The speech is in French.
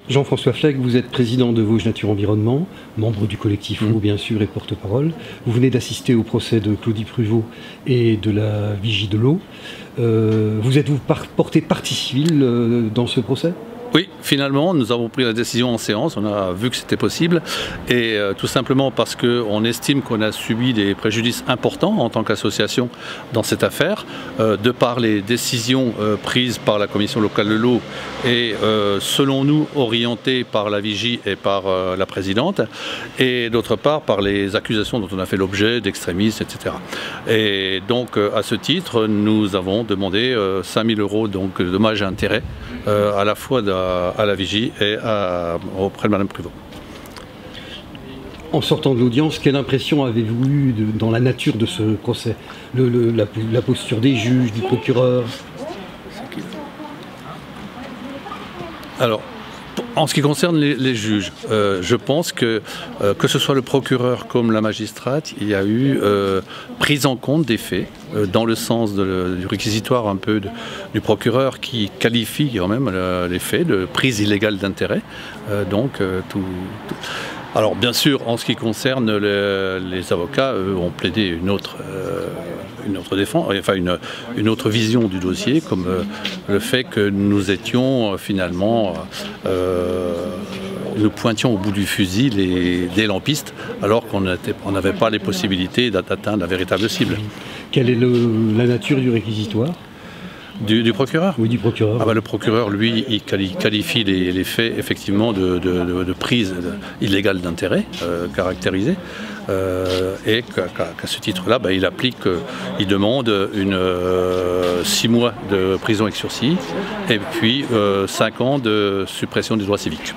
Jean-François Fleck, vous êtes président de Vosges Nature Environnement, membre du collectif Eau bien sûr et porte-parole. Vous venez d'assister au procès de Claudie Pruvot et de la Vigie de l'eau. Vous êtes-vous porté partie civile dans ce procès ? Oui, finalement, nous avons pris la décision en séance, on a vu que c'était possible, et tout simplement parce qu'on estime qu'on a subi des préjudices importants en tant qu'association dans cette affaire, de par les décisions prises par la commission locale de l'eau et selon nous orientées par la Vigie et par la présidente, et d'autre part par les accusations dont on a fait l'objet d'extrémistes, etc. Et donc à ce titre, nous avons demandé 5 000 € donc, de dommages et intérêts à la fois à la Vigie et auprès de Mme Pruvot. En sortant de l'audience, quelle impression avez-vous eue dans la nature de ce procès ? La posture des juges, du procureur ? Alors, en ce qui concerne les juges, je pense que ce soit le procureur comme la magistrate, il y a eu prise en compte des faits, dans le sens du réquisitoire un peu du procureur qui qualifie quand même les faits de prise illégale d'intérêt. Alors bien sûr, en ce qui concerne les avocats, eux ont plaidé une autre défense, enfin une autre vision du dossier, comme le fait que nous étions finalement, nous pointions au bout du fusil des lampistes, alors qu'on n'avait pas les possibilités d'atteindre la véritable cible. Quelle est la nature du réquisitoire ? Du procureur ? Oui, du procureur. Ah bah, le procureur, lui, il qualifie les faits effectivement de prise illégale d'intérêt caractérisée, et qu'à ce titre-là, bah, il demande 6 mois de prison avec sursis et puis 5 ans de suppression des droits civiques.